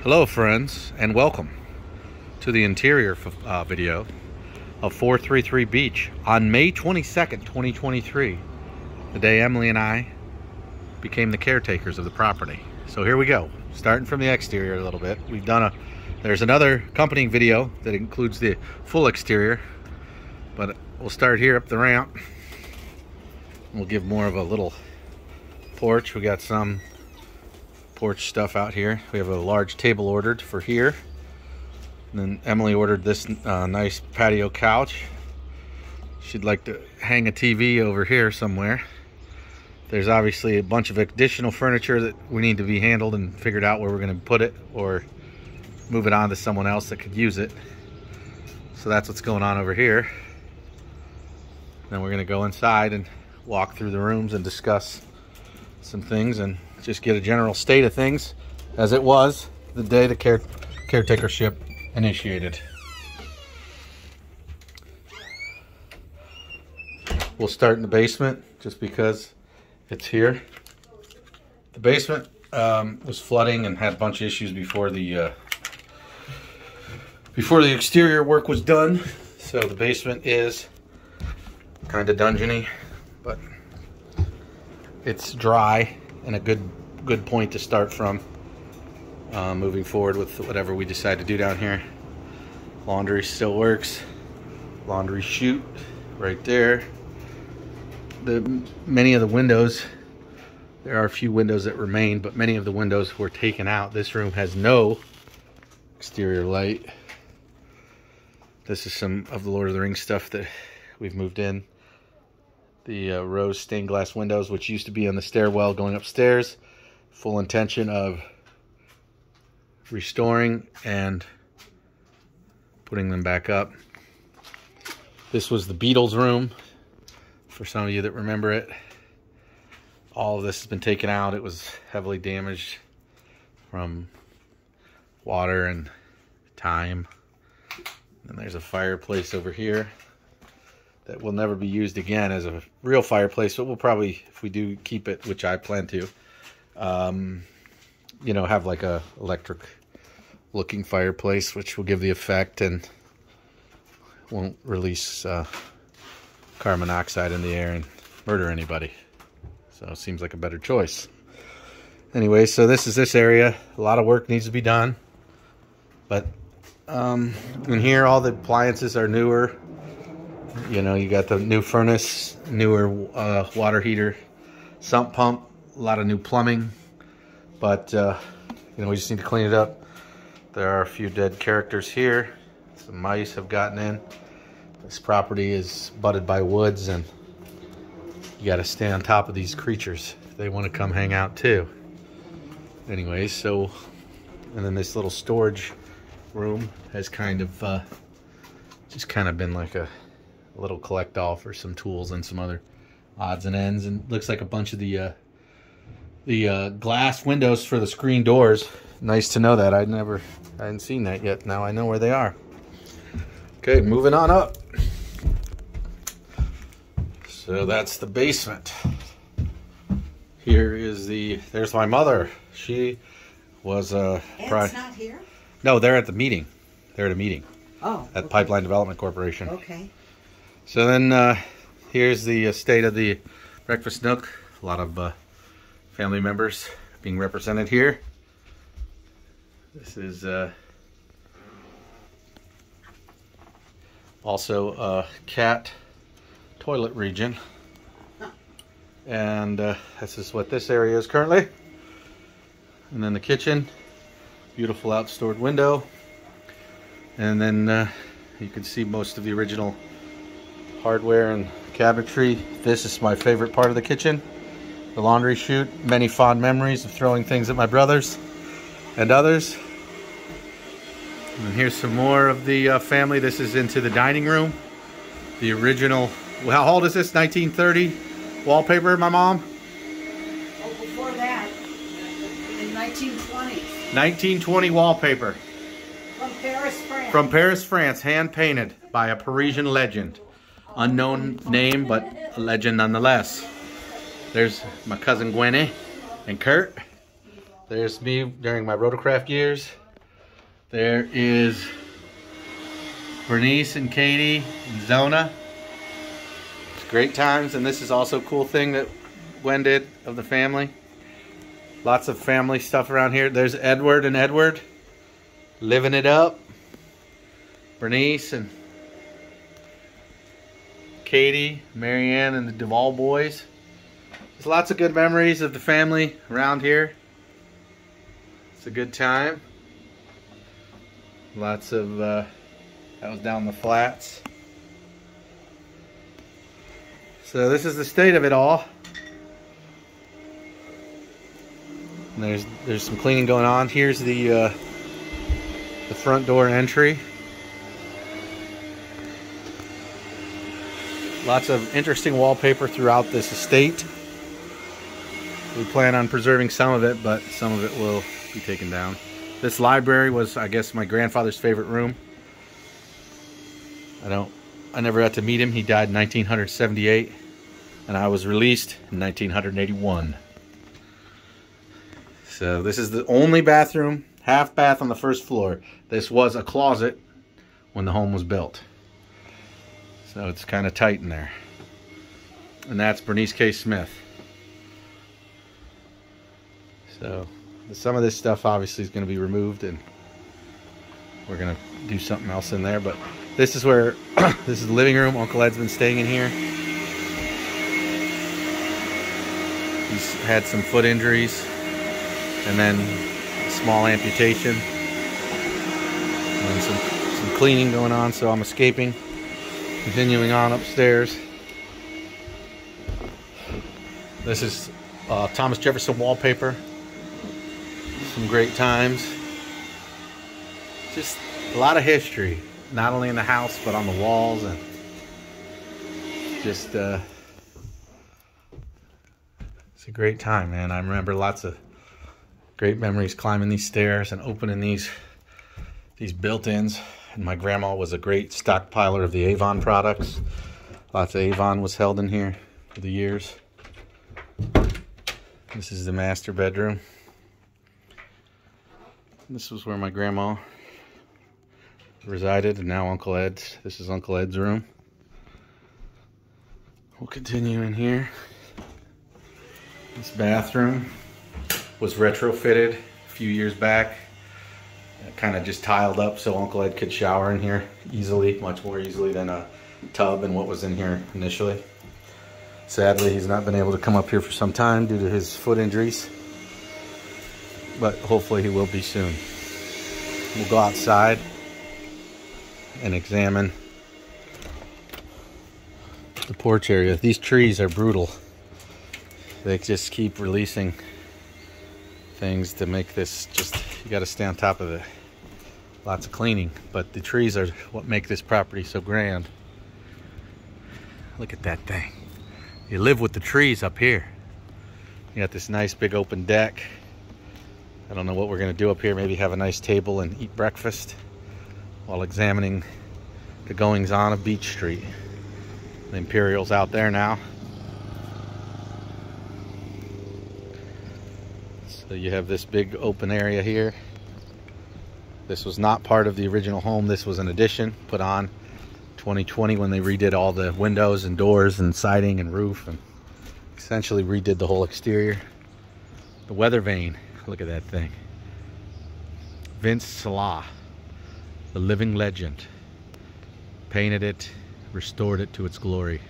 Hello friends, and welcome to the interior video of 433 Beach on May 22nd, 2023, the day Emily and I became the caretakers of the property. So here we go, starting from the exterior a little bit. There's another accompanying video that includes the full exterior, but we'll start here up the ramp. We'll give more of a little porch. We got some porch stuff out here. We have a large table ordered for here, and then Emily ordered this nice patio couch. She'd like to hang a TV over here somewhere. There's obviously a bunch of additional furniture that we need to be handled and figured out where we're going to put it or move it on to someone else that could use it. So that's what's going on over here. Then we're going to go inside and walk through the rooms and discuss some things and just get a general state of things as it was the day the caretakership initiated. We'll start in the basement just because it's here. The basement was flooding and had a bunch of issues before the exterior work was done. So the basement is kind of dungeony, but it's dry and a good point to start from moving forward with whatever we decide to do down here. Laundry still works. Laundry chute right there. Many of the windows, there are a few windows that remain, but many of the windows were taken out. This room has no exterior light. This is some of the Lord of the Rings stuff that we've moved in. The rose stained glass windows, which used to be on the stairwell going upstairs. Full intention of restoring and putting them back up. This was the Beatles room, for some of you that remember it. All of this has been taken out. It was heavily damaged from water and time. And there's a fireplace over here that will never be used again as a real fireplace, but we'll probably, if we do keep it, which I plan to, you know, have like a electric looking fireplace, which will give the effect and won't release carbon monoxide in the air and murder anybody. So it seems like a better choice. Anyway, so this is this area. A lot of work needs to be done, but in here all the appliances are newer. You know, you got the new furnace, newer water heater, sump pump, a lot of new plumbing. But, you know, we just need to clean it up. There are a few dead characters here. Some mice have gotten in. This property is butted by woods, and you got to stay on top of these creatures. They want to come hang out too. Anyway, so, and then this little storage room has kind of, just kind of been like a little collect all for some tools and some other odds and ends, and looks like a bunch of the glass windows for the screen doors. Nice to know that. I hadn't seen that yet. Now I know where they are. Okay, moving on up. So that's the basement. Here is there's my mother. She was Ed's not here? No, they're at the meeting. They're at a meeting. Oh, at okay. Pipeline Development Corporation. Okay. So then here's the state of the breakfast nook. A lot of family members being represented here. This is also a cat toilet region. And this is what this area is currently. And then the kitchen. Beautiful outstored window. And then you can see most of the original hardware and cabinetry. This is my favorite part of the kitchen, the laundry chute. Many fond memories of throwing things at my brothers and others. And here's some more of the family. This is into the dining room. The original, how old is this? 1930 wallpaper, my mom? Oh, before that, in 1920. 1920 wallpaper. From Paris, France. From Paris, France, hand painted by a Parisian legend. Unknown name, but a legend nonetheless. There's my cousin Gwenny and Kurt. There's me during my rotorcraft years. There is Bernice and Katie and Zona. It's great times, and this is also a cool thing that Gwen did of the family. Lots of family stuff around here. There's Edward and Edward living it up. Bernice and Katie, Marianne, and the Duvall boys. There's lots of good memories of the family around here. It's a good time. Lots of, that was down the flats. So this is the state of it all. And there's some cleaning going on. Here's the front door entry. Lots of interesting wallpaper throughout this estate. We plan on preserving some of it, but some of it will be taken down. This library was, I guess, my grandfather's favorite room. I never got to meet him. He died in 1978, and I was released in 1981. So this is the only bathroom, half bath on the first floor. This was a closet when the home was built. So it's kind of tight in there. And that's Bernice K. Smith. So some of this stuff obviously is going to be removed, and we're going to do something else in there. But this is where, this is the living room. Uncle Ed's been staying in here. He's had some foot injuries and then a small amputation. And then some cleaning going on, so I'm escaping. Continuing on upstairs. This is Thomas Jefferson wallpaper. Some great times. Just a lot of history, not only in the house but on the walls, and just it's a great time, man. I remember lots of great memories climbing these stairs and opening these built-ins. And my grandma was a great stockpiler of the Avon products. Lots of Avon was held in here for the years. This is the master bedroom. This was where my grandma resided, and now Uncle Ed's. This is Uncle Ed's room. We'll continue in here. This bathroom was retrofitted a few years back. Kind of just tiled up so Uncle Ed could shower in here easily, much more easily than a tub and what was in here initially. Sadly, he's not been able to come up here for some time due to his foot injuries, but hopefully he will be soon. We'll go outside and examine the porch area. These trees are brutal. They just keep releasing things to make this just, you got to stay on top of it. Lots of cleaning, but the trees are what make this property so grand. Look at that thing. You live with the trees up here. You got this nice big open deck. I don't know what we're going to do up here. Maybe have a nice table and eat breakfast while examining the goings on of Beach Street. The Imperial's out there now. So you have this big open area here. This was not part of the original home. This was an addition put on 2020 when they redid all the windows and doors and siding and roof and essentially redid the whole exterior. The weather vane, look at that thing. Vince Salah, the living legend, painted it, restored it to its glory.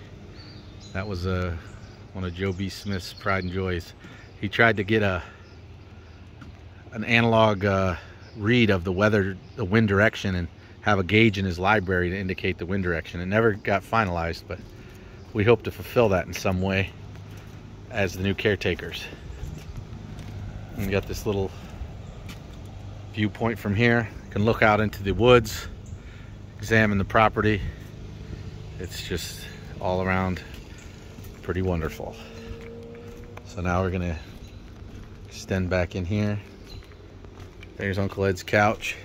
That was one of Joe B. Smith's pride and joys. He tried to get an analog read of the wind direction, and have a gauge in his library to indicate the wind direction. It never got finalized, but we hope to fulfill that in some way as the new caretakers. And we got this little viewpoint from here. You can look out into the woods, examine the property. It's just all around pretty wonderful. So now we're gonna extend back in here. There's Uncle Ed's couch.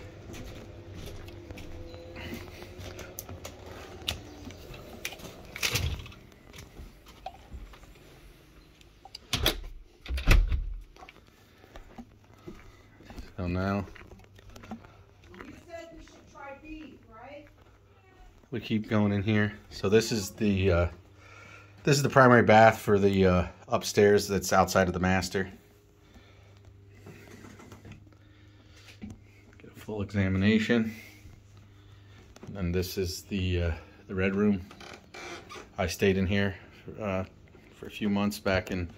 So now We keep going in here. So this is the primary bath for the upstairs that's outside of the master. Get a full examination. And this is the red room. I stayed in here for a few months back in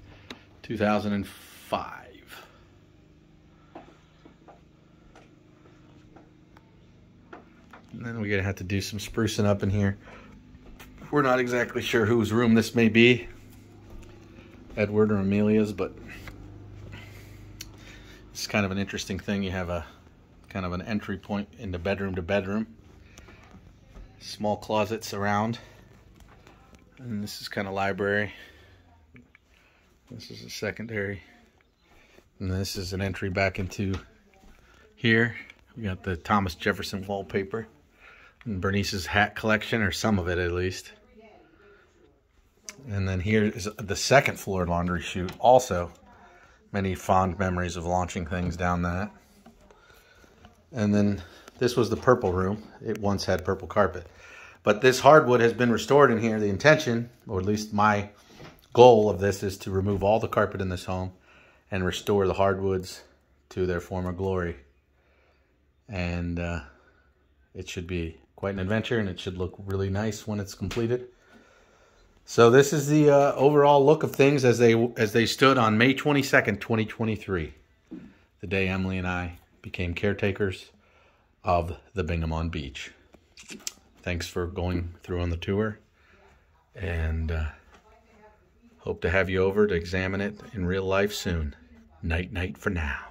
2005. And then we're gonna have to do some sprucing up in here. We're not exactly sure whose room this may be, Edward or Amelia's, but it's kind of an interesting thing. You have a kind of an entry point into bedroom to bedroom. Small closets around. And this is kind of library. This is a secondary. And this is an entry back into here. We got the Thomas Jefferson wallpaper. And Bernice's hat collection, or some of it at least. And then here is the second floor laundry chute. Also, many fond memories of launching things down that. And then this was the purple room. It once had purple carpet. But this hardwood has been restored in here. The intention, or at least my goal of this, is to remove all the carpet in this home and restore the hardwoods to their former glory. And it should be quite an adventure, and it should look really nice when it's completed. So this is the overall look of things as they stood on May 22nd, 2023, the day Emily and I became caretakers of the Bingham on Beach. Thanks for going through on the tour, and hope to have you over to examine it in real life soon. Night night for now.